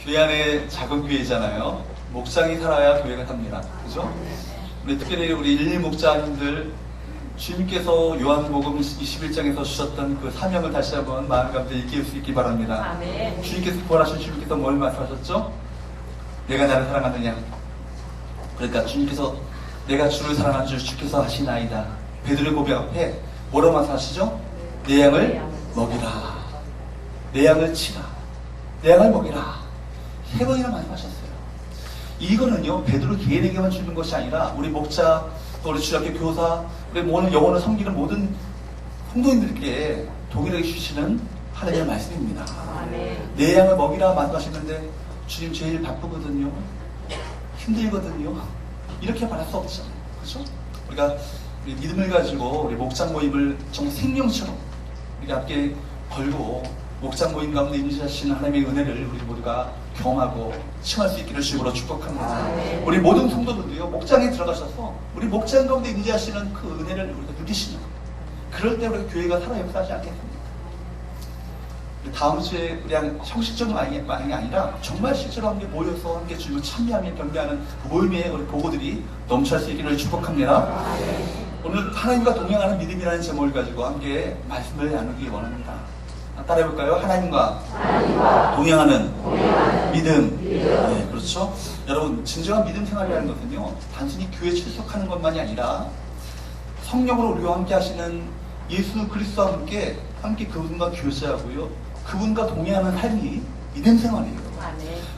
교회 안에 작은 교회잖아요. 목장이 살아야 교회가 삽니다. 그죠? 우리 특별히 우리 일일 목장님들 주님께서 요한복음 21장에서 주셨던 그 사명을 다시 한번 마음 가운데 일깨울 수 있기 바랍니다. 아멘. 주님께서 부활하신 주님께서 뭘 말씀하셨죠? 내가 나를 사랑하느냐? 그러니까 주님께서 내가 주를 사랑하는 줄 주께서 하시나이다. 베드로의 고백 앞에 뭐라고 말씀하시죠? 내 양을 먹이라. 내 양을 치라. 내 양을 먹이라. 3번이나 말씀하셨어요. 이거는요, 베드로 개인에게만 주는 것이 아니라 우리 목자, 또 우리 주일학교 교사, 우리 모든 영혼을 섬기는 모든 성도님들께 동일하게 주시는 하나님의 말씀입니다. 아멘. 내 양을 먹이라 말씀하시는데 주님 제일 바쁘거든요. 힘들거든요. 이렇게 말할 수 없죠. 그렇죠? 우리가 우리 믿음을 가지고 우리 목장 모임을 정말 생명처럼 우리가 함께 걸고 목장 모임 가운데 임재하시는 하나님의 은혜를 우리 모두가 경험하고 칭할 수 있기를 주님으로 축복합니다. 우리 모든 성도들도요, 목장에 들어가셔서 우리 목장 가운데 임재하시는 그 은혜를 우리가 느끼시는, 그럴 때 우리가 교회가 살아 역사하지 않겠습니까? 다음 주에 그냥 형식적 만행이 아니라 정말 실제로 함께 모여서 함께 주님을 참여하며 경배하는 모임의 우리 보고들이 넘쳐날 수 있기를 축복합니다. 오늘 하나님과 동행하는 믿음이라는 제목을 가지고 함께 말씀을 나누기 원합니다. 따라해볼까요? 하나님과 동행하는 믿음. 네, 그렇죠? 여러분, 진정한 믿음 생활이라는 것은요, 단순히 교회 출석하는 것만이 아니라 성령으로 우리와 함께 하시는 예수 그리스도와 함께 그분과 교제하고요, 그분과 동행하는 삶이 믿음 생활이에요.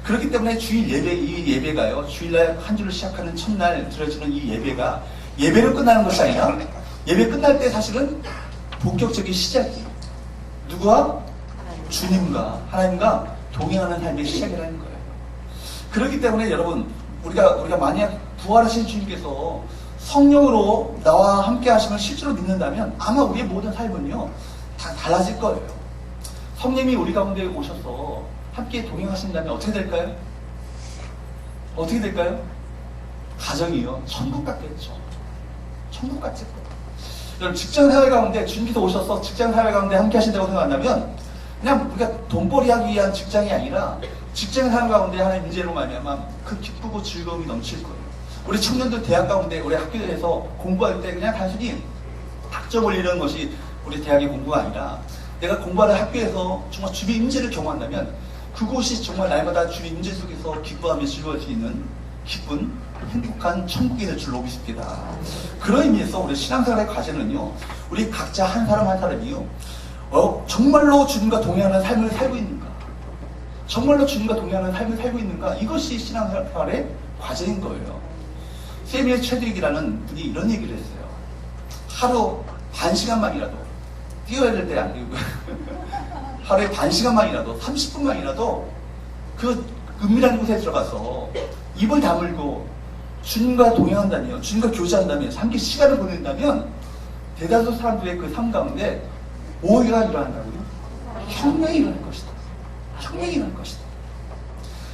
그렇기 때문에 주일 예배, 이 예배가요, 주일날 한 주를 시작하는 첫날 드려지는 이 예배가 예배로 끝나는 것이 아니라 예배 끝날 때 사실은 본격적인 시작이에요. 누구와? 주님과 하나님과 동행하는 삶의 시작이라는 거예요. 그렇기 때문에 여러분, 우리가 만약 부활하신 주님께서 성령으로 나와 함께 하심을 실제로 믿는다면 아마 우리의 모든 삶은요, 다 달라질 거예요. 성령이 우리 가운데 오셔서 함께 동행하신다면 어떻게 될까요? 어떻게 될까요? 가정이요, 천국 같겠죠. 천국 같을 거예요. 여러분, 직장생활 가운데 주님께서 오셔서 직장생활 가운데 함께 하신다고 생각한다면 그냥 우리가 돈벌이 하기 위한 직장이 아니라 직장생활 가운데 하나의 문제로 말미암아 그 기쁘고 즐거움이 넘칠 거예요. 우리 청년들 대학 가운데 우리 학교에서 공부할 때 그냥 단순히 학점 올리는 것이 우리 대학의 공부가 아니라 내가 공부하는 학교에서 정말 주의 임재를 경험한다면 그곳이 정말 날마다 주의 임재 속에서 기뻐하며 즐거울 수 있는 기쁜 행복한 천국이 될 줄로 믿습니다. 그런 의미에서 우리 신앙생활의 과제는요, 우리 각자 한 사람 한 사람이요, 정말로 주님과 동행하는 삶을 살고 있는가, 정말로 주님과 동행하는 삶을 살고 있는가, 이것이 신앙생활의 과제인 거예요. 세미엘 최드릭이라는 분이 이런 얘기를 했어요. 하루 반 시간만이라도 뛰어야 될 때 안 뛰고 하루에 반 시간만이라도 30분만이라도 그 은밀한 곳에 들어가서 입을 다물고 주님과 동행한다면, 주님과 교제한다면, 함께 시간을 보낸다면 대다수 사람들의 그 삶 가운데 뭐가 일어난다고요? 혁명이 일어날 것이다. 혁명이 일어날 것이다.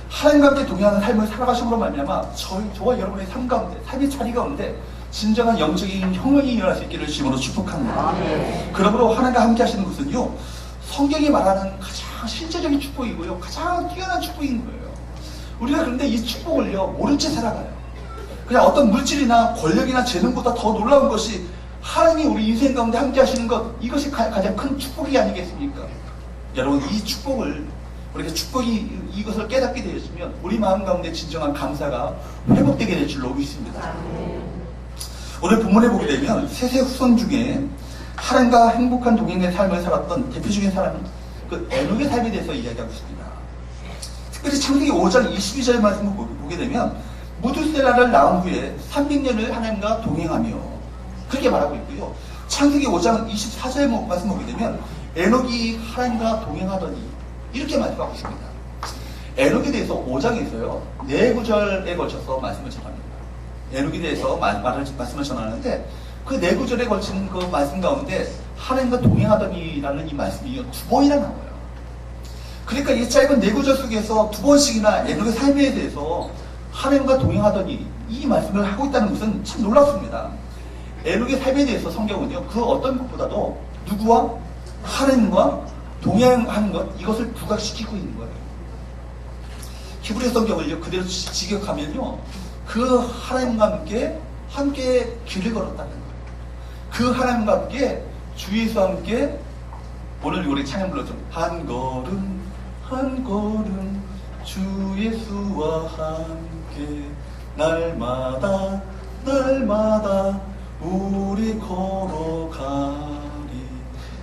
하나님과 함께 동행하는 삶을 살아가심으로 말미암아 저와 여러분의 삶 가운데, 삶의 자리 가운데 진정한 영적인 혁명이 일어날 수 있기를 주님으로 축복합니다. 그러므로 하나님과 함께 하시는 것은요, 성경이 말하는 가장 실제적인 축복이고요, 가장 뛰어난 축복인 거예요. 우리가 그런데 이 축복을요, 모른 채 살아가요. 그냥 어떤 물질이나 권력이나 재능보다 더 놀라운 것이 하나님이 우리 인생 가운데 함께 하시는 것, 이것이 가장 큰 축복이 아니겠습니까? 여러분, 이 축복을, 우리가 이것을 깨닫게 되었으면 우리 마음 가운데 진정한 감사가 회복되게 될 줄로 믿습니다. 오늘 본문에 보게 되면 세세 후손 중에 하나님과 행복한 동행의 삶을 살았던 대표적인 사람이 그 에녹의 삶에 대해서 이야기하고 있습니다. 특별히 창세기 5장 22절 말씀을 보게 되면 무두셀라를 낳은 후에 300년을 하나님과 동행하며, 그렇게 말하고 있고요. 창세기 5장 24절 말씀을 보게 되면 에녹이 하나님과 동행하더니, 이렇게 말씀하고 있습니다. 에녹에 대해서 5장에서요 4구절에 걸쳐서 말씀을 전합니다. 에녹에 대해서 말씀을 전하는데 그 4구절에 걸친 그 말씀 가운데 하나님과 동행하더니라는 이 말씀이 2번이나 나와요. 그러니까 이 짧은 4구절 속에서 2번씩이나 에녹의 삶에 대해서 하나님과 동행하더니 이 말씀을 하고 있다는 것은 참 놀랍습니다. 에녹의 삶에 대해서 성경은요, 그 어떤 것보다도 누구와? 하나님과 동행하는 것, 이것을 부각시키고 있는 거예요. 히브리 성경을 그대로 직역하면요, 그 하나님과 함께 길을 걸었다는 거예요. 그 하나님과 함께 주 예수와 함께, 오늘 우리 찬양 불렀죠. 한 걸음 한 걸음 주 예수와 함께 날마다 우리 걸어가리.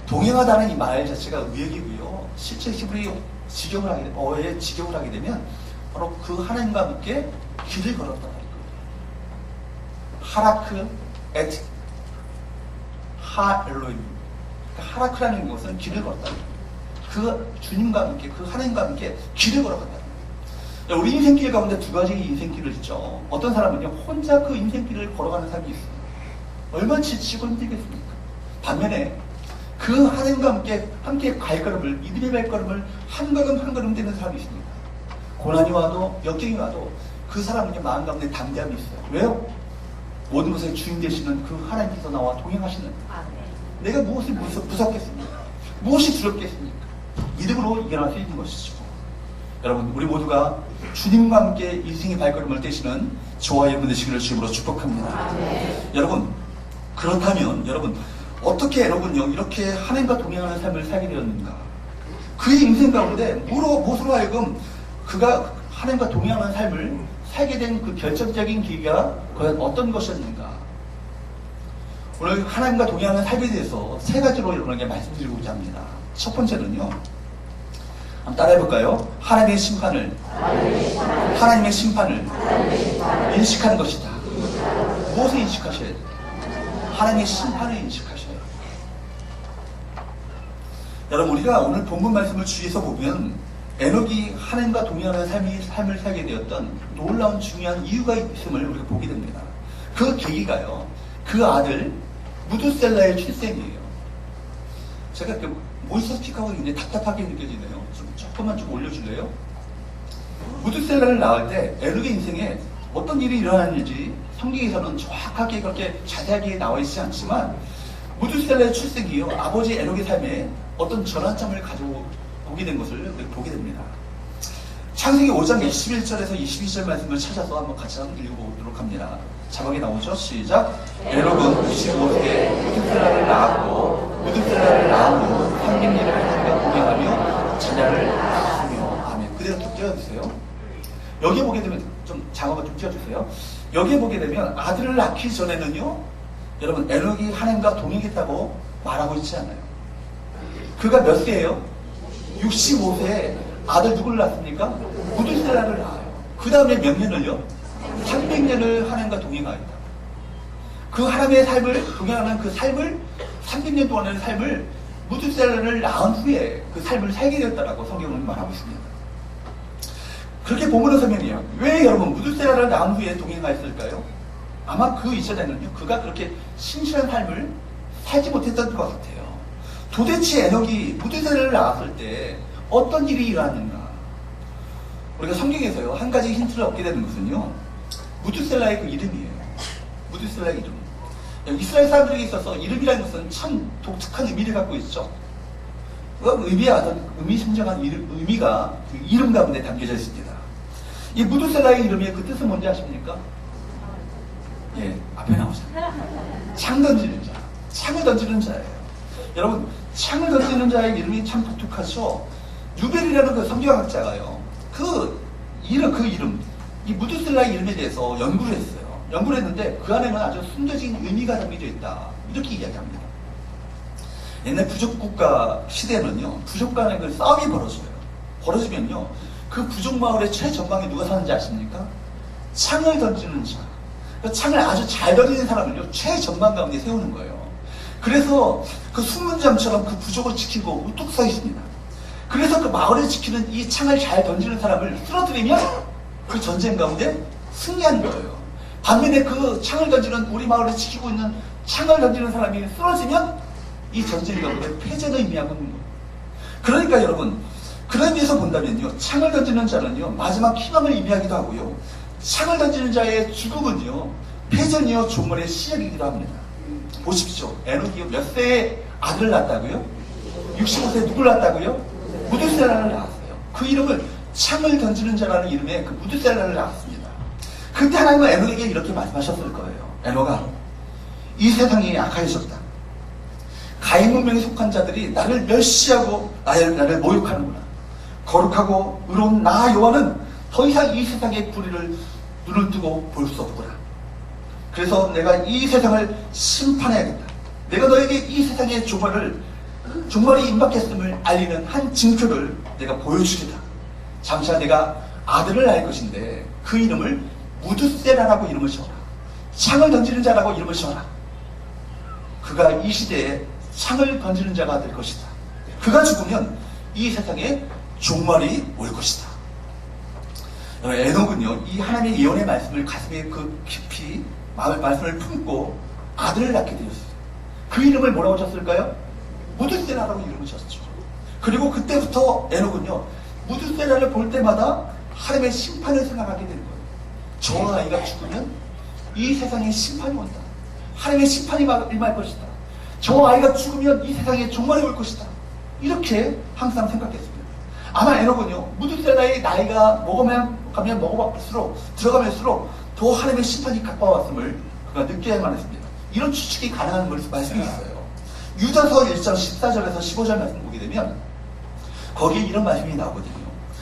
동행하다는 이 말 자체가 의역이고요. 실제 히브리 직역을 하게 되면 바로 그 하나님과 함께 길을 걸었다는 거예요. 하라크 에트 하엘로임. 하라크라는 것은 길을 걸었다는 거예요. 그 주님과 함께, 그 하나님과 함께 길을 걸어간다는 거예요. 우리 인생길 가운데 두 가지 인생길을 있죠. 어떤 사람은요, 혼자 그 인생길을 걸어가는 사람이 있어요. 얼마나 지치고 힘들겠습니까? 반면에 그 하나님과 함께 발걸음을, 믿음의 발걸음을 한 걸음 되는 사람이 있습니다. 고난이 와도, 역경이 와도 그 사람은요, 마음 가운데 담대함이 있어요. 왜요? 모든 것의 주인 되시는 그 하나님께서 나와 동행하시는. 내가 무엇이 무섭겠습니까? 무엇이 두렵겠습니까? 믿음으로 일어날 수 있는 것이죠. 여러분, 우리 모두가 주님과 함께 인생의 발걸음을 떼시는 저와 여러분 되시기를 주님으로 축복합니다. 여러분, 그렇다면 여러분, 어떻게 여러분요, 이렇게 하나님과 동행하는 삶을 살게 되었는가? 그의 인생 가운데 무엇으로 하여금 그가 하나님과 동행하는 삶을 살게 된 그 결정적인 계기가 과연 어떤 것이었는가? 오늘 하나님과 동행하는 삶에 대해서 세 가지로 여러분에게 말씀드리고자 합니다. 첫 번째는요, 한번 따라해볼까요? 하나님의 심판을 인식하는 것이다. 무엇을 인식하셔야 돼요? 하나님의 심판을 인식하셔야 돼요. 여러분, 우리가 오늘 본문 말씀을 주위에서 보면 에녹이 하나님과 동행하는 삶을 살게 되었던 놀라운 중요한 이유가 있음을 우리가 보게 됩니다. 그 계기가요, 그 아들 무두셀라의 출생이에요. 제가 모니터 스피커가 굉장히 답답하게 느껴지네요. 조금만 올려줄래요? 무두셀라를 낳을 때 에녹의 인생에 어떤 일이 일어났는지 성경에서는 정확하게 그렇게 자세하게 나와 있지 않지만, 무두셀라의 출생이요, 아버지 에녹의 삶에 어떤 전환점을 가져오게 된 것을 보게 됩니다. 창세기 5장 21절에서 22절 말씀을 찾아서 한번 같이 읽어보도록 합니다. 자막에 나오죠? 시작. 에녹은 95세에 무두셀라를 낳았고, 무두셀라를 낳은 후 300년을 하나님과 동행하며 자녀를 낳았으며. 아멘. 그대로 좀 띄워주세요. 여기에 보게 되면, 자막을 좀 띄워주세요. 여기에 보게 되면 아들을 낳기 전에는요, 여러분, 에녹이 하나님과 동행했다고 말하고 있지 않아요. 그가 몇 세예요? 65세에 아들 누구를 낳습니까? 무두셀라를 낳아요. 그 다음에 몇 년을요? 300년을 하나님과 동행하였다. 그 하나님의 삶을 동행하는 그 삶을, 300년 동안의 삶을 무두셀라를 낳은 후에 그 삶을 살게 되었다라고 성경은 말하고 있습니다. 그렇게 본문을 설명해요. 왜 여러분 무두셀라를 낳은 후에 동행하였을까요? 아마 그 이전에는요, 그가 그렇게 신실한 삶을 살지 못했던 것 같아요. 도대체 에녹이 무두셀라를 낳았을 때 어떤 일이 일어났는가? 우리가 성경에서요, 한 가지 힌트를 얻게 되는 것은요, 무두셀라의 그 이름이에요. 무두셀라의 이름. 이스라엘 사람들에게 있어서 이름이라는 것은 참 독특한 의미를 갖고 있죠. 그 의미심장한 의미가 그 이름 가운데 담겨져 있습니다. 이 무두셀라의 이름의 그 뜻은 뭔지 아십니까? 예, 앞에 나오잖아요. 창 던지는 자. 창을 던지는 자예요. 여러분, 창을 던지는 자의 이름이 참 독특하죠. 유벨이라는 그 성경학자가요, 그 이름, 이 무두셀라의 이름에 대해서 연구를 했어요. 연구를 했는데 그 안에는 아주 숨겨진 의미가 담겨져 있다. 이렇게 이야기합니다. 옛날 부족국가 시대는요, 부족 간에 그 싸움이 벌어지면요, 그 부족 마을의 최전방에 누가 사는지 아십니까? 창을 던지는 자. 그 창을 아주 잘 던지는 사람을요, 최전방 가운데 세우는 거예요. 그래서 그 수문장처럼 그 부족을 지키고 우뚝 서 있습니다. 그래서 그 마을을 지키는 이 창을 잘 던지는 사람을 쓰러뜨리면 그 전쟁 가운데 승리하는 거예요. 반면에 그 창을 던지는, 우리 마을을 지키고 있는 창을 던지는 사람이 쓰러지면 이 전쟁 가운데 패전을 의미하고 있는 거예요. 그러니까 여러분, 그런 의미에서 본다면요, 창을 던지는 자는요, 마지막 희망을 의미하기도 하고요, 창을 던지는 자의 죽음은요, 패전이요, 종말의 시작이기도 합니다. 보십시오. 에녹이 몇 세에 아들을 낳았다고요? 65세에 누굴 낳았다고요? 무두셀라를 낳았어요. 그 이름을 창을 던지는 자라는 이름의 그 무드셀라를 낳았습니다. 그때 하나님은 에녹에게 이렇게 말씀하셨을 거예요. 에녹아, 이 세상이 악해졌다. 가인 문명에 속한 자들이 나를 멸시하고 나를 모욕하는구나. 거룩하고 의로운 나 여호와는 더 이상 이 세상의 불의를 눈을 뜨고 볼 수 없구나. 그래서 내가 이 세상을 심판해야겠다. 내가 너에게 이 세상의 종말이 임박했음을 알리는 한 징표를 내가 보여주겠다. 장차 내가 아들을 낳을 것인데 그 이름을 무드세라라고 이름을 지어라. 창을 던지는 자라고 이름을 지어라. 그가 이 시대에 창을 던지는 자가 될 것이다. 그가 죽으면 이 세상에 종말이 올 것이다. 에녹은요, 이 하나님의 예언의 말씀을 가슴에 그 깊이 말씀을 품고 아들을 낳게 되었어요. 그 이름을 뭐라고 졌을까요? 무드세라라고 이름을 졌죠. 그리고 그때부터 에녹은요, 무드세라를 볼 때마다 하나님의 심판을 생각하게 되는 거예요. 저 아이가 죽으면 이 세상에 심판이 온다. 하나님의 심판이 임할 것이다. 저 아이가 죽으면 이 세상에 종말이 올 것이다. 이렇게 항상 생각했습니다. 아마 에녹은요, 무드셀라의 나이가 들어가면서록 더 하나님의 심판이 가까웠음을 그가 느껴야만 했습니다. 이런 추측이 가능한 말씀이 있어요. 유다서 1장 14절에서 15절 말씀 보게 되면 거기에 이런 말씀이 나오거든요.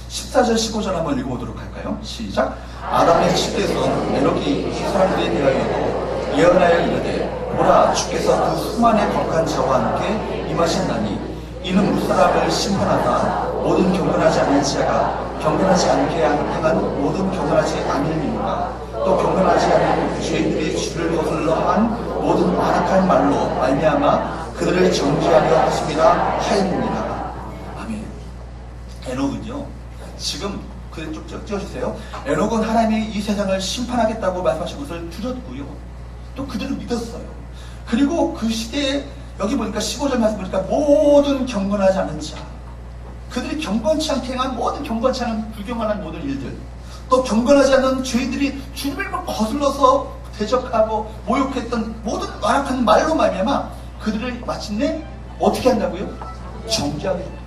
14절 15절 한번 읽어보도록 할까요? 시작. 아담의 집에서 에녹이 사람들에 대하여도 예언하여 이르되 보라, 주께서 그 수만의 거룩한 자와 함께 임하신다니 이는 무사람을 심판하다 모든 경건하지 않은 자가 경건하지 않게 행한 모든 경건하지 않은 이유가 또 경건하지 않은 죄인들이 주를 거슬러 한 모든 완악한 말로 말미암아 그들을 정죄하려 하심이라 하였느니라. 아멘. 에녹은요, 지금 그래 좀 띄워주세요. 에녹은 하나님이 이 세상을 심판하겠다고 말씀하신 것을 들었고요, 또 그들은 믿었어요. 그리고 그 시대에 여기 보니까 15절 말씀 보니까 모든 경건하지 않은 자, 그들이 경건치 않게 행한 모든 경건치 않은 불경건한 모든 일들, 또 경건하지 않은 죄인들이 주님을 거슬러서 대적하고 모욕했던 모든 완악한 말로 말미암아 그들을 마침내 어떻게 한다고요? 정죄하게 됩니다.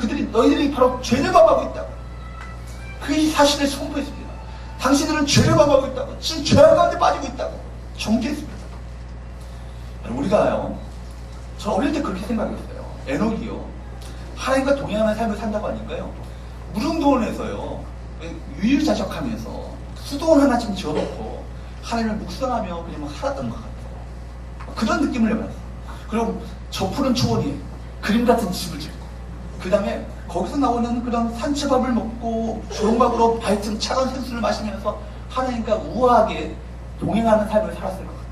그들이 너희들이 바로 죄를 범하고 있다고, 그 사실을 선포했습니다. 당신들은 죄를 범하고 있다고, 지금 죄악 가운데 빠지고 있다고 정죄했습니다. 우리가요, 저 어릴 때 그렇게 생각했어요. 에녹이요, 하나님과 동행하는 삶을 산다고 하니까요, 무릉도원에서요, 유유자적하면서 수도원 하나 좀 지어놓고 하나님을 묵상하며 그냥 막 살았던 것 같아요. 그런 느낌을 받았어요. 그럼 저 푸른 초원이 그림 같은 집을 짓고, 그 다음에 거기서 나오는 그런 산채밥을 먹고 조롱밥으로 밝은 차가운 생수를 마시면서 하나님과 우아하게 동행하는 삶을 살았을 것 같아요.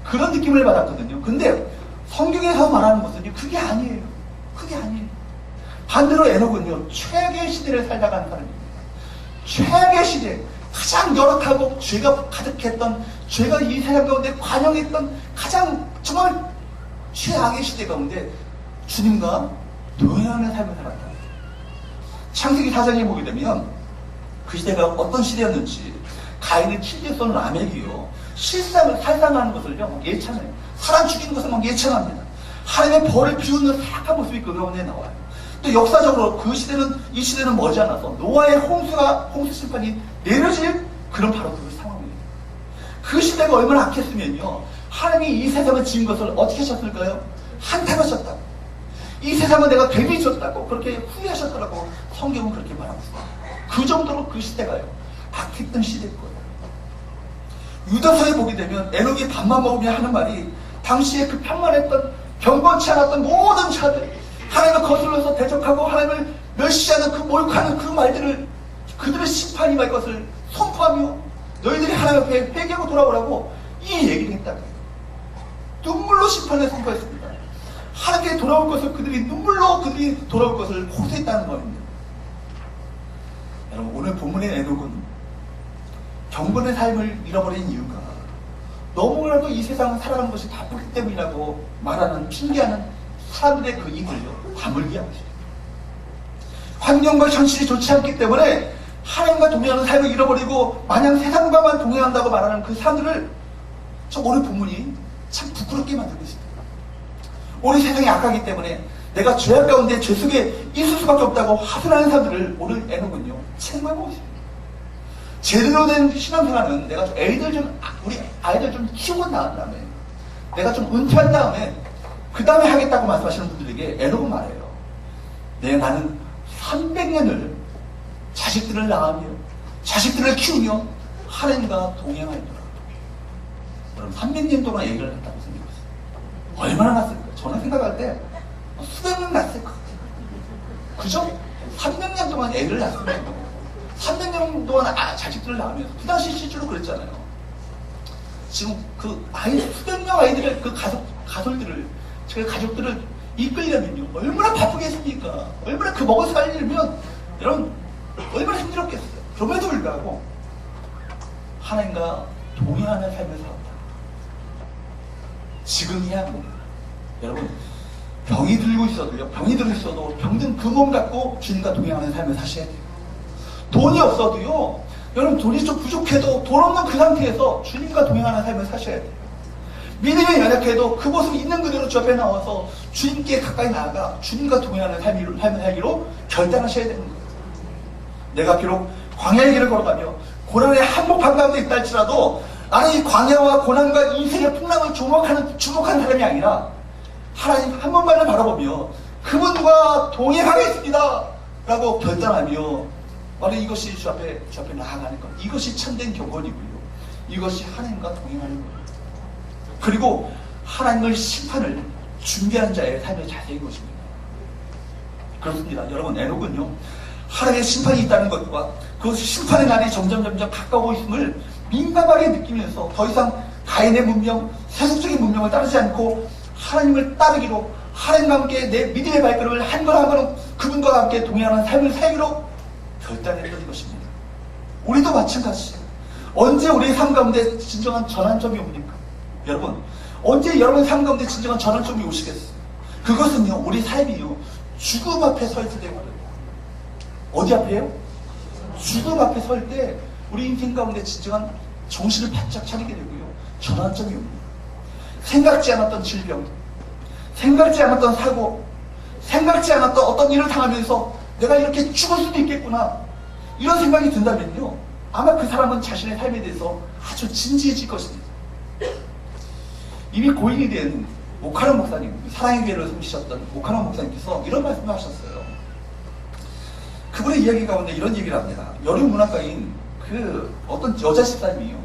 그런 느낌을 받았거든요. 근데 성경에서 말하는 것은 그게 아니에요. 그게 아니에요. 반대로 에녹은요, 최악의 시대를 살다 간 사람입니다. 최악의 시대, 가장 열악하고 죄가 가득했던, 죄가 이 세상 가운데 관영했던 가장 정말 최악의 시대 가운데 주님과 동행하는 삶을 살았다. 창세기 4장에 보게 되면 그 시대가 어떤 시대였는지, 가인의 친제손 라멕이요, 살상하는 것을요 예찬해요. 사람 죽이는 것을 막 예찬합니다. 하나님의 벌을 비우는 사악한 모습이 그 가운데 나와요. 또 역사적으로 이 시대는 머지않아서 노아의 홍수 심판이 내려질 그런 바로 그 상황이에요. 그 시대가 얼마나 악했으면요, 하나님이 이 세상을 지은 것을 어떻게 하셨을까요? 한탄하셨다고, 이 세상은 내가 괜히 줬다고 그렇게 후회하셨더라고 성경은 그렇게 말하고 있어요. 그 정도로 그 시대가요 악했던 시대일 거예요. 유다서에 보게 되면 에녹이 밥만 먹으면 하는 말이, 당시에 그 평안했던 경건치 않았던 모든 자들, 하나님을 거슬러서 대적하고 하나님을 멸시하는 그 모욕하는 그 말들을, 그들의 심판이 말 것을 선포하며 너희들이 하나님 앞에 회개하고 돌아오라고 이 얘기를 했다고요. 눈물로 심판을 선포했습니다. 하나님께 돌아올 것을 그들이 돌아올 것을 호소했다는 겁니다. 여러분, 오늘 본문의 에녹은 경건의 삶을 잃어버린 이유가 너무나도 이 세상을 살아가는 것이 바쁘기 때문이라고 말하는, 핑계하는 사람들의 그 입을요 다물게 하고 있습니다. 환경과 현실이 좋지 않기 때문에 하나님과 동행하는 삶을 잃어버리고 마냥 세상과만 동행한다고 말하는 그 사람들을 오늘 본문이 참 부끄럽게 만들고 있습니다. 오늘 세상이 악하기 때문에 내가 죄악 가운데 죄 속에 있을 수밖에 없다고 하소연하는 사람들을 오늘 에녹은요 책망하고 있습니다. 제대로 된 신앙생활은 내가 좀 우리 아이들 좀 키우고 난 다음에 내가 좀 은퇴한 다음에 그 다음에 하겠다고 말씀하시는 분들에게 에녹은 말해요. 나는 300년을 자식들을 낳으며 자식들을 키우며 하나님과 동행하였더라. 여러분 300년 동안 얘기를 했다고 생각했어요. 얼마나 났을까? 저는 생각할 때 수백 년 났을 것 같아요. 그죠? 300년 동안 애를 낳았으면 300년 동안 자식들을 낳으면서 그 당시 실제로 그랬잖아요. 지금 그 수백 명 아이들의 그 가족들을 이끌려면요 얼마나 바쁘겠습니까? 얼마나 그 먹어 살리려면 여러분 얼마나 힘들었겠어요. 그럼에도 불구하고 하나님과 동행하는 삶을 살았다. 지금이야 합니다. 여러분 병이 들고 있어도요, 병이 들고 있어도 병든 그 몸 갖고 주님과 동행하는 삶을 사셔야 돼요. 돈이 없어도요, 여러분 돈이 좀 부족해도 돈 없는 그 상태에서 주님과 동행하는 삶을 사셔야 돼요. 믿음이 연약해도 그 모습 있는 그대로 주 앞에 나와서 주님께 가까이 나아가 주님과 동행하는 삶을 살기로 결단하셔야 되는 거예요. 내가 비록 광야의 길을 걸어가며 고난의 한복판 가운데 있다 할지라도 나는 이 광야와 고난과 인생의 풍랑을 주목하는 사람이 아니라 하나님 한 번만을 바라보며 그분과 동행하겠습니다 라고 결단하며 바로 이것이 주 앞에 나아가는 것, 이것이 참된 경건이고요, 이것이 하나님과 동행하는 거예요. 그리고 하나님의 심판을 준비하는 자의 삶의 자세인 것입니다. 그렇습니다. 여러분 에녹은요 하나님의 심판이 있다는 것과 그 심판의 날이 점점 가까우고 있음을 민감하게 느끼면서 더 이상 가인의 문명, 세속적인 문명을 따르지 않고 하나님을 따르기로, 하나님과 함께 내 믿음의 발걸음을 한 걸 한 걸음 그분과 함께 동행하는 삶을 살기로 결단했던 것입니다. 우리도 마찬가지예요. 언제 우리의 삶 가운데 진정한 전환점이 옵니까? 여러분 언제 여러분 삶 가운데 진정한 전환점이 오시겠어요? 그것은요 우리 삶이요 죽음 앞에 서 있을 때 말이에요. 어디 앞에요? 죽음 앞에 설 때 우리 인생 가운데 진정한 정신을 바짝 차리게 되고요 전환점이 옵니다. 생각지 않았던 질병, 생각지 않았던 사고, 생각지 않았던 어떤 일을 당하면서 내가 이렇게 죽을 수도 있겠구나 이런 생각이 든다면요 아마 그 사람은 자신의 삶에 대해서 아주 진지해질 것입니다. 이미 고인이 된 오카노 목사님, 사랑의 교회를 섬기셨던 오카노 목사님께서 이런 말씀을 하셨어요. 그분의 이야기 가운데 이런 얘기를 합니다. 여름 문학가인 그 어떤 여자 집사님이요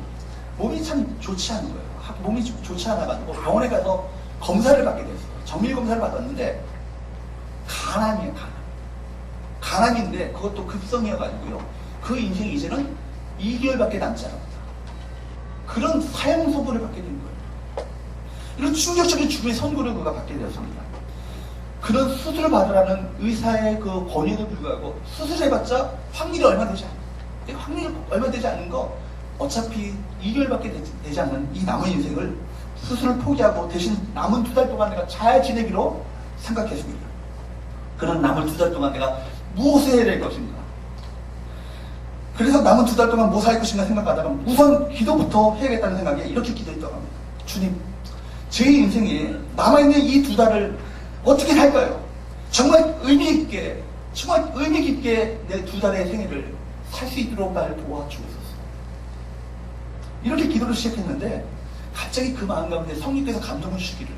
몸이 참 좋지 않은 거예요. 몸이 좋지 않아가지고 병원에 가서 검사를 받게 됐어요. 정밀 검사를 받았는데 간암이에요. 간암인데 그것도 급성이어가지고요 그 인생이 이제는 2개월밖에 남지 않았다. 그런 사형 선고를 받게 된 거예요. 이런 충격적인 죽음의 선고를 그가 받게 되었습니다. 그런 수술을 받으라는 의사의 그 권유에도 불구하고 수술해봤자 확률이 얼마 되지 않아요. 확률이 얼마 되지 않은 거 어차피 2개월밖에 되지 않는 이 남은 인생을 수술을 포기하고 대신 남은 2달 동안 내가 잘 지내기로 생각했습니다. 그런 남은 2달 동안 내가 무엇을 해야 될 것인가. 그래서 남은 2달 동안 무엇을 할 것인가 생각하다가 우선 기도부터 해야겠다는 생각에 이렇게 기도했다고 합니다. 주님, 제 인생에 남아있는 이 2달을 어떻게 살까요? 정말 의미 깊게 내 2달의 생애를 살 수 있도록 날 도와주옵소서. 이렇게 기도를 시작했는데 갑자기 그 마음 가운데 성령께서 감동을 주시기를,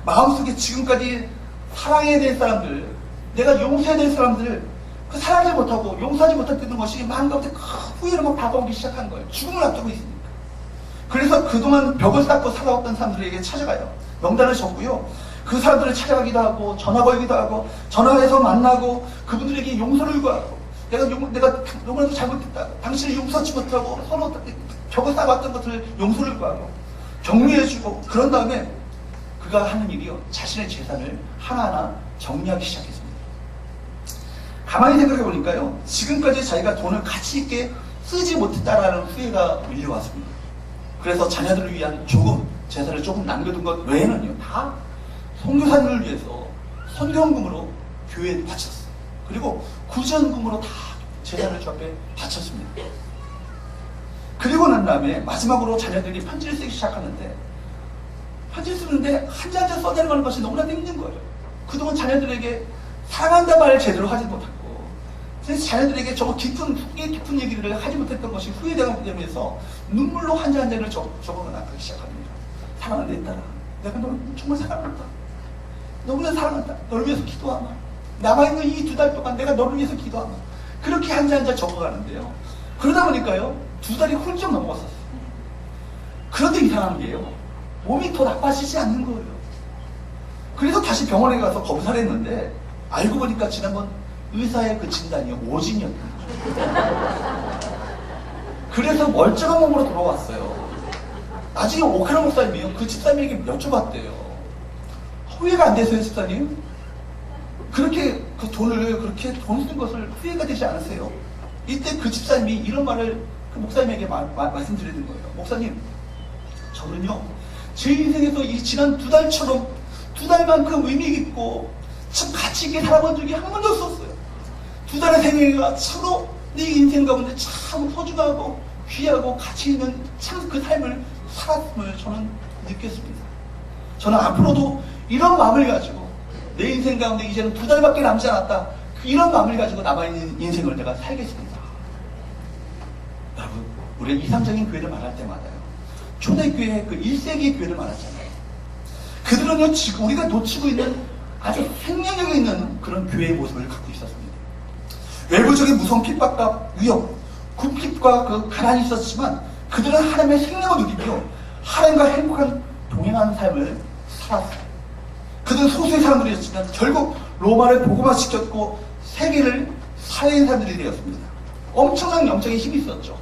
마음속에 지금까지 사랑해야 될 사람들, 내가 용서해야 될 사람들, 그 사랑하지 못하고 용서하지 못했던 것이 마음 가운데 큰 후회로 막 다가오기 시작한 거예요. 죽음을 앞두고 있으니까. 그래서 그동안 벽을 쌓고 살아왔던 사람들에게 찾아가요. 명단을 적고요. 그 사람들을 찾아가기도 하고 전화 걸기도 하고 전화해서 만나고 그분들에게 용서를 구하고, 내가 요번에도 잘못했다, 당신을 용서하지 못하고 서로 벽을 쌓아왔던 것을 용서를 구하고 격려해주고, 그런 다음에 그가 하는 일이요 자신의 재산을 하나하나 정리하기 시작했습니다. 가만히 생각해 보니까요 지금까지 자기가 돈을 가치 있게 쓰지 못했다라는 후회가 밀려왔습니다. 그래서 자녀들을 위한 재산을 조금 남겨둔 것 외에는요 다 선교사님을 위해서 선교헌금으로 교회에 바쳤어요. 그리고 구제헌금으로 다 재산을 주 앞에 바쳤습니다. 그리고 난 다음에 마지막으로 자녀들이 편지를 쓰기 시작하는데, 편지를 쓰는데 한 장 한 장 써내려가는 것이 너무나 힘든 거예요. 그동안 자녀들에게 사랑한다 말을 제대로 하지 못했고, 자녀들에게 저 깊은 얘기를 하지 못했던 것이 후회되면서 눈물로 한 장 한 장을 적어나가기 시작합니다. 사랑하는 내 딸아, 내가 너를 정말 사랑한다. 너무나 사랑한다. 너를 위해서 기도하마. 남아있는 이 2달 동안 내가 너를 위해서 기도하마. 그렇게 한 장 한 장 적어가는데요. 그러다 보니까요, 2달이 훌쩍 넘어갔었어요. 그런데 이상한 게요, 몸이 더 나빠지지 않는 거예요. 그래서 다시 병원에 가서 검사를 했는데, 알고 보니까 지난번 의사의 그 진단이 오진이었던 거죠. 그래서 멀쩡한 몸으로 돌아왔어요. 나중에 오카라 목사님이요, 그 집사님에게 여쭤봤대요. 후회가 안 되세요, 집사님? 그렇게 그 그렇게 돈 쓴 것을 후회가 되지 않으세요? 이때 그 집사님이 이런 말을 그 목사님에게 말씀드리는 거예요. 목사님, 저는요, 제 인생에서 이 지난 2달처럼 2달만큼 의미 있고 참 가치 있게 살아본 적이 한 번도 없었어요. 2달의 생애가 참으로 내 인생 가운데 참 소중하고 귀하고 가치 있는 참 그 삶을 살았음을 저는 느꼈습니다. 저는 앞으로도 이런 마음을 가지고 내 인생 가운데 이제는 2달밖에 남지 않았다, 이런 마음을 가지고 남아있는 인생을 내가 살겠습니다. 여러분, 우리가 이상적인 교회를 말할 때마다요, 초대교회 그 1세기 교회를 말하잖아요. 그들은요, 지금 우리가 놓치고 있는 아주 생명력이 있는 그런 교회의 모습을 갖고 있었습니다. 외부적인 무서운 핍박과 위협, 궁핍과 그 가난이 있었지만 그들은 하나님의 생명을 누리며 하나님과 행복한 동행하는 삶을 살았어요. 그들은 소수의 사람들이었지만 결국 로마를 복음화시켰고 세계를 살린 사람들이 되었습니다. 엄청난 영적인 힘이 있었죠.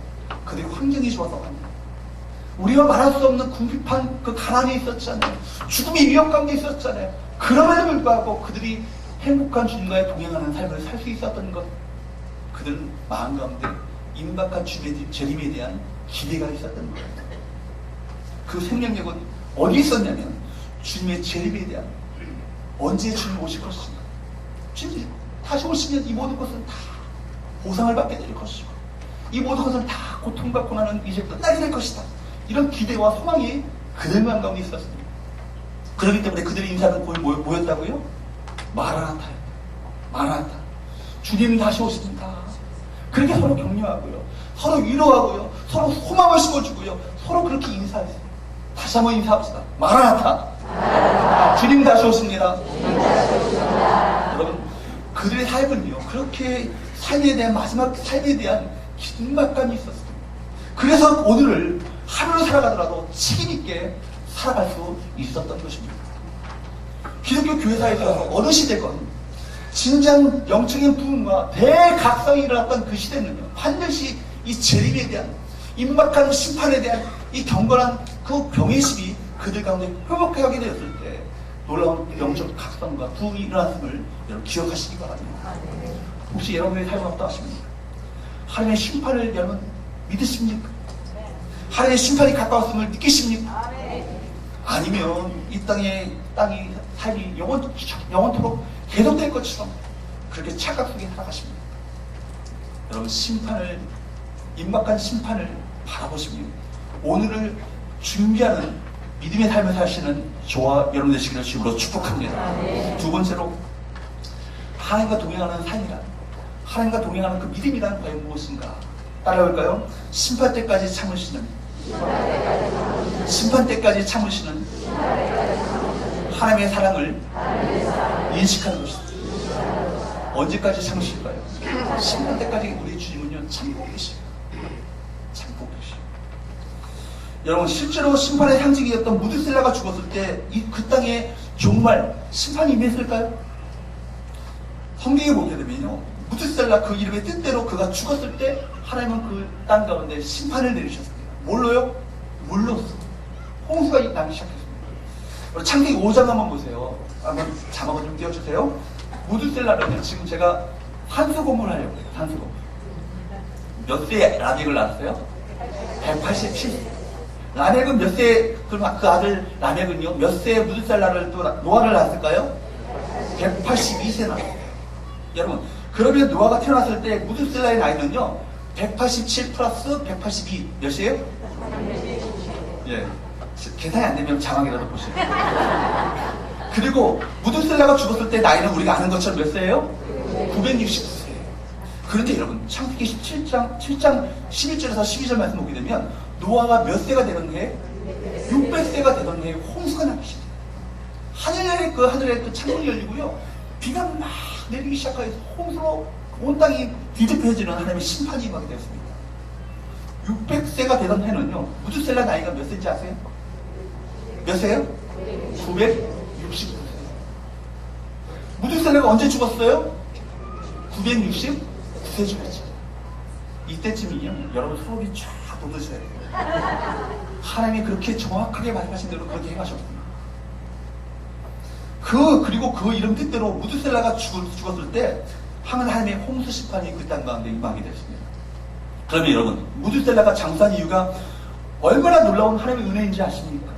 그리고 환경이 좋아서 합니다. 우리가 말할 수 없는 궁핍한 그 가난이 있었잖아요. 죽음의 위협 가운데 있었잖아요. 그럼에도 불구하고 그들이 행복한 주님과의 동행하는 삶을 살 수 있었던 것, 그들은 마음 가운데 임박한 주님의 재림에 대한 기대가 있었던 거예요. 그 생명력은 어디 있었냐면 주님의 재림에 대한, 언제 주님 오실 것인가, 주님 다시 오시면 이 모든 것은 다 보상을 받게 될 것이고 이 모든 것은 다 고통받고 나는 이제 끝나게 될 것이다, 이런 기대와 소망이 그들 마음 가운데 있었습니다. 그렇기 때문에 그들의 인사는 거의 뭐였다고요? 마라나타요. 마라나타. 주님 다시 오십니다. 그렇게 서로 격려하고요, 서로 위로하고요, 서로 소망을 심어주고요, 서로 그렇게 인사했어요. 다시 한번 인사합시다. 마라나타. 마라나타. 주님 다시 오십니다. 주님 다시 오십니다. 여러분, 그들의 삶은요, 그렇게 삶에 대한, 마지막 삶에 대한 긴박감이 있었습니다. 그래서 오늘을 하루를 살아가더라도 책임있게 살아갈 수 있었던 것입니다. 기독교 교회사에 있어서 어느 시대건 진정 영적인 부흥과 대각성이 일어났던 그 시대는요, 반드시 이 재림에 대한, 임박한 심판에 대한 이 경건한 그 경외심이 그들 가운데 회복하게 되었을 때 놀라운 영적 각성과 부흥이 일어났음을 여러분 기억하시기 바랍니다. 혹시 여러분의 삶은 어떠하십니까? 하나님의 심판을 여러분 믿으십니까? 하나님의 심판이 가까웠음을 느끼십니까? 아니면 이 땅이 삶이 영원토록 계속될 것처럼 그렇게 착각 속에 살아가십니다. 여러분, 임박한 심판을 바라보시며 오늘을 준비하는 믿음의 삶을 사시는 저와 여러분 되시기를 주님으로 축복합니다. 두 번째로, 하나님과 동행하는 삶이란, 하나님과 동행하는 그 믿음이란 과연 무엇인가? 따라올까요? 심판 때까지 참으시는 하나님의 사랑을 인식하는 것입니다. 언제까지 참으실까요? 심판 때까지 우리 주님은요, 참고 계십니다. 참고 계십니다. 여러분, 실제로 심판의 상징이었던 무드셀라가 죽었을 때 그 땅에 정말 심판이 임했을까요? 성경에 보게 되면요, 무드셀라 그 이름의 뜻대로 그가 죽었을 때 하나님은 그 땅 가운데 심판을 내리셨습니다. 뭘로요? 물로 홍수가 나기 시작했습니다. 창세기 5장 한번 보세요. 한번 자막을 좀 띄워주세요. 무드셀라는 지금 제가 산수고문을 하려고 해요. 산수고문. 몇 세에 라멕을 낳았어요? 187세. 라멕은 몇 세에, 그 아들 라멕은요, 몇 세에 무드셀라를 또 노아를 낳았을까요? 182세 낳았어요. 여러분, 그러면 노아가 태어났을 때 무드셀라의 나이는요, 187 플러스 182 몇이에요? 예. 계산이 안 되면 자막이라도 보세요. 그리고 무드셀라가 죽었을 때 나이는 우리가 아는 것처럼 몇 세예요? 969세예요. 그런데 여러분, 창세기 7장 11절에서 12절 말씀 보게 되면 노아가 몇 세가 되던 해에 600세가 되던 해에 홍수가 나기 시작해요. 하늘에 그 창문이 열리고요. 비가 막 내리기 시작해서 홍수로 온 땅이 뒤집혀지는 하나님의 심판이 임하게 되었습니다. 600세가 되던 해는요. 무드셀라 나이가 몇 세인지 아세요? 몇 세예요? 969세. 무드셀라가 언제 죽었어요? 969세 죽었죠. 이때쯤이면 여러분 소름이 쫙 돋으셔야 돼요. 하나님이 그렇게 정확하게 말씀하신 대로 그렇게 행하셨구나. 그리고 그 이름 뜻대로 무드셀라가 죽었을 때 하나님의 홍수 심판이 그 땅 가운데 임하게 됐습니다. 그러면 여러분, 무드셀라가 장수한 이유가 얼마나 놀라운 하나님의 은혜인지 아십니까?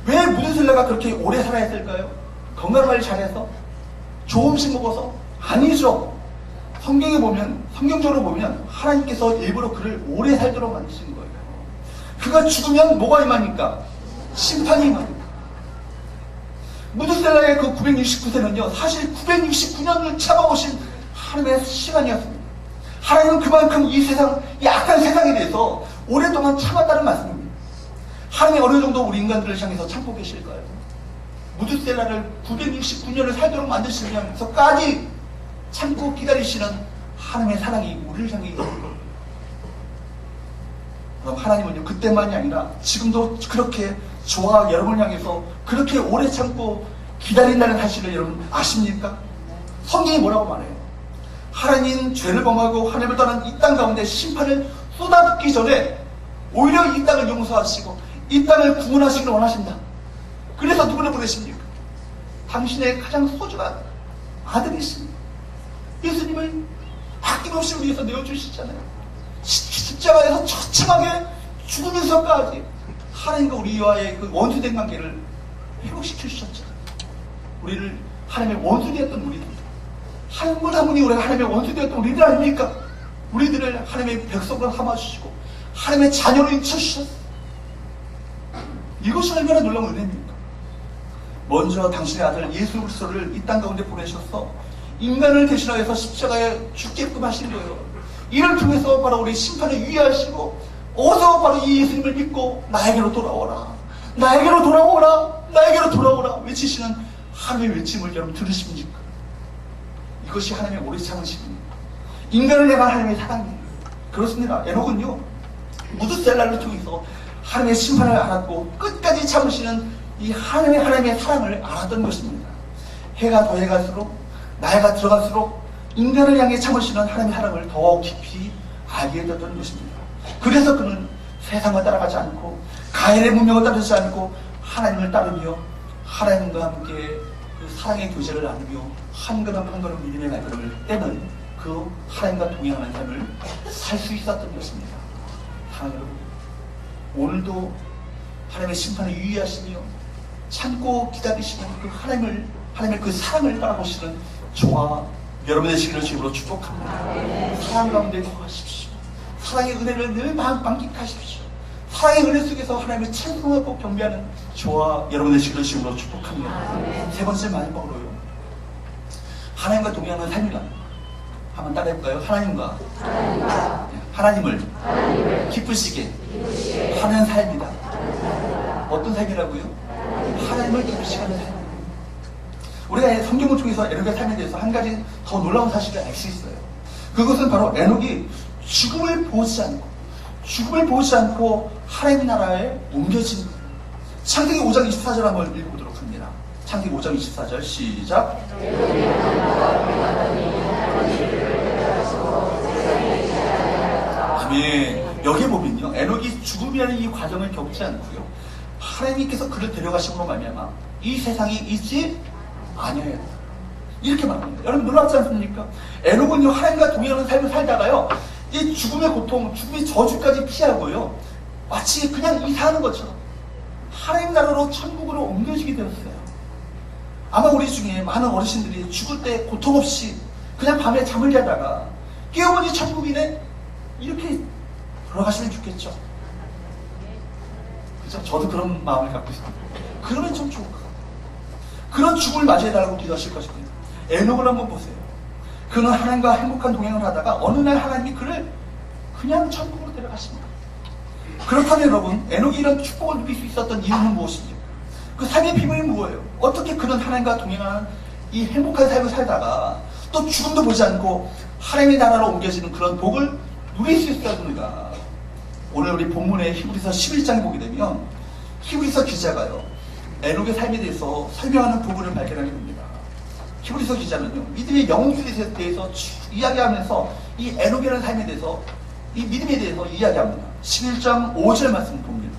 왜 무드셀라가 그렇게 오래 살아야 했을까요? 건강관리 잘해서? 좋은 음식 먹어서? 아니죠. 성경적으로 보면 하나님께서 일부러 그를 오래 살도록 만드신 거예요. 그가 죽으면 뭐가 임하니까? 심판이 임합니다. 무드셀라의 그 969세는요, 사실 969년을 참아오신 하나님의 시간이었습니다. 하나님은 그만큼 이 세상, 이 악한 세상에 대해서 오랫동안 참았다는 말씀입니다. 하나님이 어느 정도 우리 인간들을 향해서 참고 계실까요? 무드셀라를 969년을 살도록 만드시면서까지 참고 기다리시는 하나님의 사랑이 우리를 향해 있는 거예요. 그럼 하나님은요, 그때만이 아니라 지금도 그렇게 저와 여러분을 향해서 그렇게 오래 참고 기다린다는 사실을 여러분 아십니까? 성경이 뭐라고 말해요? 하나님 죄를 범하고 하나님을 떠난 이 땅 가운데 심판을 쏟아붓기 전에 오히려 이 땅을 용서하시고 이 땅을 구원하시기를 원하신다. 그래서 누구를 보내십니까? 당신의 가장 소중한 아들이신 예수님을 아낌없이 우리 위해서 내어주시잖아요. 십자가에서 처참하게 죽으면서까지 하나님과 우리와의 그 원수된 관계를 회복시켜 주셨죠. 우리를 하나님의 원수되었던 우리들, 한 분 한 분이 우리가 하나님의 원수되었던 우리들 아닙니까? 우리들을 하나님의 백성으로 삼아주시고 하나님의 자녀로 인쳐주셨어요. 이것이 얼마나 놀라운 은혜입니까? 먼저 당신의 아들 예수 그리스도를 이 땅 가운데 보내셔서 인간을 대신하여서 십자가에 죽게끔 하신 거예요. 이를 통해서 바로 우리 심판을 유의하시고 어서 바로 이 예수님을 믿고 나에게로 돌아오라, 나에게로 돌아오라, 나에게로 돌아오라 외치시는 하나님의 외침을 여러분 들으십니까? 이것이 하나님의 오래 참으심입니다. 인간을 향한 하나님의 사랑입니다. 그렇습니다. 에녹은요, 무드셀라를 통해서 하나님의 심판을 알았고 끝까지 참으시는 이 하나님의 사랑을 알았던 것입니다. 해가 더해갈수록 나이가 들어갈수록 인간을 향해 참으시는 하나님의 사랑을 더 깊이 알게 되었던 것입니다. 그래서 그는 세상을 따라가지 않고 가인의 문명을 따르지 않고 하나님을 따르며 하나님과 함께 그 사랑의 교제를 나누며 한 걸음 한 걸음 믿음의 발걸음을 떼는 그 하나님과 동행하는 삶을 살 수 있었던 것입니다. 사랑하는 여러분, 오늘도 하나님의 심판을 유의하시며 참고 기다리시는 그 하나님의 그 사랑을 따라보시는 저와 여러분의 시기를 주님으로 축복합니다. 사랑 가운데 거하십시오. 사랑의 은혜를 늘 만끽하십시오. 사랑의 은혜 속에서 하나님을 찬송하고 경배하는 저와 여러분의 시기를 주님으로 축복합니다. 세 번째 마지막으로요, 하나님과 동행하는 삶이다. 한번 따라해볼까요? 하나님을 기쁘시게 하는 삶이다. 어떤 삶이라고요? 하나님을 기쁘시게 하는 삶. 우리가 성경을 통해서 에녹의 삶에 대해서 한 가지 더 놀라운 사실을 알 수 있어요. 그것은 바로 에녹이 죽음을 보지 않고 하나님 나라에 옮겨진 거예요. 창세기 5장 24절 한번 읽어보도록 합니다. 창세기 5장 24절 시작. 아멘. 여기에 보면요, 에녹이 죽음이라는 이 과정을 겪지 않고요, 하나님께서 그를 데려가심으로 말미암아 이 세상이 있지 아니에요. 이렇게 말합니다. 여러분 놀랍지 않습니까? 에녹은요, 하나님과 동행하는 삶을 살다가요, 이 죽음의 고통, 죽음의 저주까지 피하고요, 마치 그냥 이사하는 것처럼 하나님 나라로 천국으로 옮겨지게 되었어요. 아마 우리 중에 많은 어르신들이 죽을 때 고통 없이 그냥 밤에 잠을 자다가 깨어보니 천국이네, 이렇게 돌아가시면 좋겠죠. 그죠? 저도 그런 마음을 갖고 있습니다. 그러면 좀 좋을 것 같아요. 그런 죽음을 맞이해달라고 기도하실 것입니다. 에녹을 한번 보세요. 그는 하나님과 행복한 동행을 하다가 어느 날 하나님이 그를 그냥 천국으로 데려가십니다. 그렇다면 여러분, 에녹이 이런 축복을 누릴 수 있었던 이유는 무엇입니까? 그 삶의 비밀이 뭐예요? 어떻게 그는 하나님과 동행하는 이 행복한 삶을 살다가 또 죽음도 보지 않고 하나님의 나라로 옮겨지는 그런 복을 누릴 수 있었는가? 오늘 우리 본문의 히브리서 11장에 보게 되면 히브리서 기자가요, 에녹의 삶에 대해서 설명하는 부분을 발견하게 됩니다. 히브리서 기자는요, 믿음의 영웅들에 대해서 이야기하면서 이 에녹이라는 삶에 대해서, 이 믿음에 대해서 이야기합니다. 11장 5절 말씀 봅니다.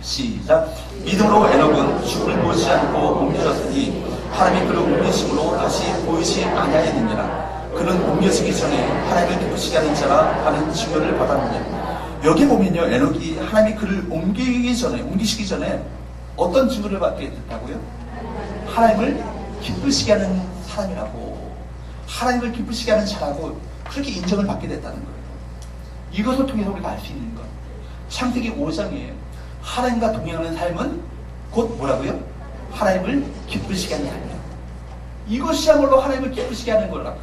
시작. 믿음으로 에녹은 죽음을 보지 않고 옮겨졌으니 하나님이 그를 옮기심으로 다시 보이지 아니하였느니라. 그는 옮겨지기 전에 하나님을 기쁘시게 하는 자라 하는 증거를 받았느니라. 여기 보면요, 에녹이 하나님이 그를 옮기시기 전에 어떤 증거를 받게 됐다고요? 하나님을 기쁘시게 하는 사람이라고, 하나님을 기쁘시게 하는 자라고 그렇게 인정을 받게 됐다는 거예요. 이것을 통해서 우리가 알 수 있는 것, 창세기 5장에 하나님과 동행하는 삶은 곧 뭐라고요? 하나님을 기쁘시게 하는 삶이다. 이것이야말로 하나님을 기쁘시게 하는 거라고.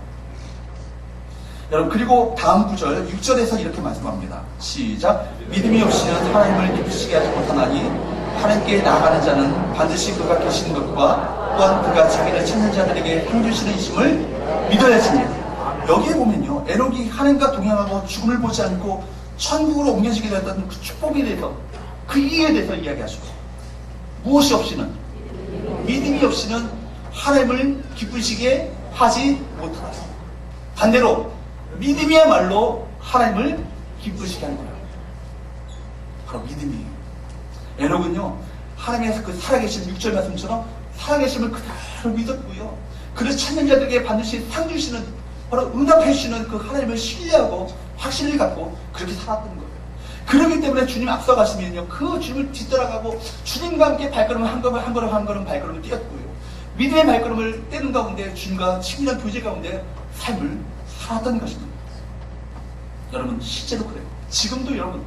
여러분, 그리고 다음 구절 6절에서 이렇게 말씀합니다. 시작. 믿음이 없이는 하나님을 기쁘시게 하지 못하나니 하나님께 나아가는 자는 반드시 그가 계시는 것과 또한 그가 자기를 찾는 자들에게 상 주시는 이심을 믿어야지니다. 여기에 보면요, 에녹이 하나님과 동행하고 죽음을 보지 않고 천국으로 옮겨지게 됐던 그 축복에 대해서, 그 이유에 대해서 이야기하시고, 무엇이 없이는, 믿음이 없이는 하나님을 기쁘시게 하지 못하다. 반대로 믿음이야말로 하나님을 기쁘시게 하는 거예요. 바로 믿음이에요. 에녹은요, 하나님의 그 살아계신 6절 말씀처럼 살아계심을 그대로 믿었고요, 그를 찾는 자들에게 반드시 상 주시는, 바로 응답해 주시는 그 하나님을 신뢰하고 확신을 갖고 그렇게 살았던 거예요. 그렇기 때문에 주님 앞서가시면요, 그 주님을 뒤따라가고 주님과 함께 발걸음을 한 걸음 발걸음을 뛰었고요, 믿음의 발걸음을 떼는 가운데 주님과 친밀한 교제 가운데 삶을 살았던 것입니다. 여러분, 실제로 그래요. 지금도 여러분,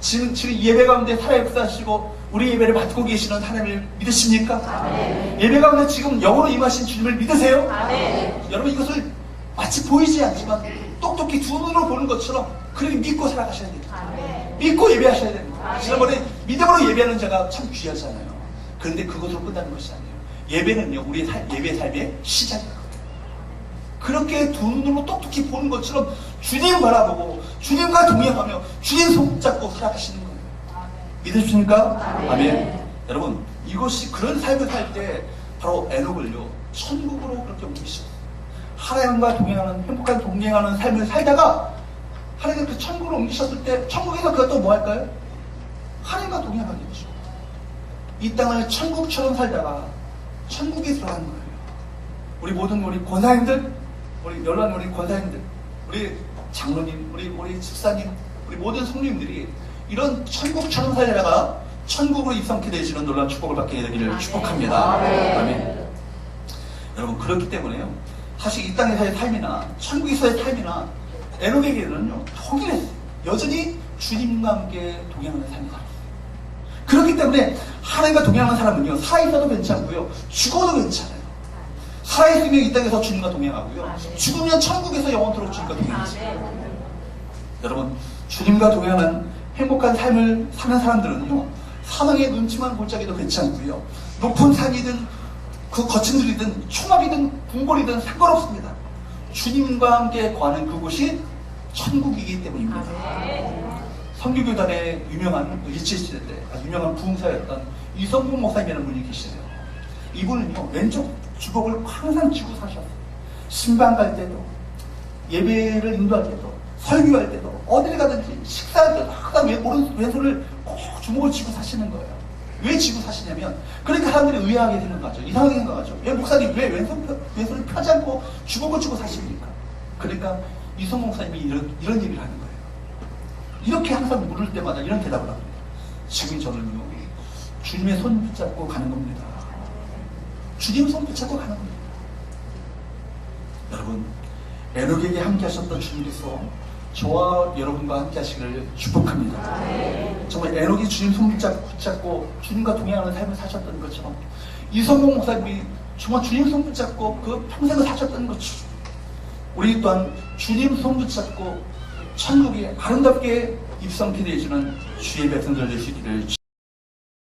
지금 예배 가운데 살아 역사하시고 우리 예배를 받고 계시는 하나님을 믿으십니까? 아멘. 예배 가운데 지금 영으로 임하신 주님을 믿으세요? 아멘. 여러분, 이것을 마치 보이지 않지만 똑똑히 두 눈으로 보는 것처럼 그렇게 믿고 살아가셔야 돼요. 아멘. 믿고 예배하셔야 됩니다. 지난번에 믿음으로 예배하는 자가 참 귀하잖아요. 그런데 그것으로 끝나는 것이 아니에요. 예배는요, 우리의 예배 삶의 시작이에요. 그렇게 두 눈으로 똑똑히 보는 것처럼 주님 바라보고 주님과 동행하며 주님 손잡고 살아가시는 거예요. 믿으십니까? 아멘. 여러분, 이것이 그런 삶을 살 때 바로 에녹을요, 천국으로 그렇게 옮기셨어요. 하나님과 동행하는, 행복한 동행하는 삶을 살다가 하나님이 그 천국으로 옮기셨을 때 천국에서 그가 또 뭐 할까요? 하나님과 동행하겠죠. 이 땅을 천국처럼 살다가 천국에 들어가는 거예요. 우리 모든 우리 권사님들, 우리 연락 우리 권사님들, 우리 장로님, 우리 집사님, 우리 모든 성도님들이 이런 천국처럼 살다가 천국으로 입성케 되시는 놀라운 축복을 받게 되기를 축복합니다. 아멘. 여러분, 그렇기 때문에요, 사실 이 땅에서의 삶이나 천국에서의 삶이나 에녹에게는요, 통일했어요. 여전히 주님과 함께 동행하는 삶이 살았어요. 그렇기 때문에 하나님과 동행하는 사람은요, 살아있어도 괜찮고요, 죽어도 괜찮아요. 살아있으면 이 땅에서 주님과 동행하고요, 죽으면 천국에서 영원토록 주님과 동행하세요. 여러분, 주님과 동행하는 행복한 삶을 사는 사람들은요, 사망의 음침한 골짜기도 괜찮고요, 높은 산이든 그 거친 들이든 초막이든 궁궐이든 상관없습니다. 주님과 함께 거하는 그곳이 천국이기 때문입니다. 선교교단의 유명한 일제시대 때 유명한 부흥사였던 이성국 목사님이라는 분이 계시네요. 이분은요, 왼쪽 주걱을 항상 쥐고 사셨어요. 신방 갈 때도, 예배를 인도할 때도, 설교할 때도, 어딜 가든지 식사할 때도 항상 왼손을 꼭 주먹을 쥐고 사시는 거예요. 왜 쥐고 사시냐면, 그러니까 사람들이 의아하게 생각하죠. 이상하게 생각하죠. 왜 목사님 왜 왼손을 펴지 않고 주먹을 쥐고 사십니까? 그러니까 이성 목사님이 이런 얘기를 하는 거예요. 이렇게 항상 물을 때마다 이런 대답을 합니다. 지금 저는요, 주님의 손 붙잡고 가는 겁니다. 주님 손 붙잡고 가는 겁니다. 여러분, 에녹에게 함께 하셨던 주님께서 저와 여러분과 함께 하시기를 축복합니다. 정말 에녹이 주님 손 붙잡고 주님과 동행하는 삶을 사셨던 것처럼 이성봉 목사님이 정말 주님 손 붙잡고 그 평생을 사셨던 거죠. 우리 또한 주님 손 붙잡고 천국에 아름답게 입성케 되어지는 주의 백성들 되시기를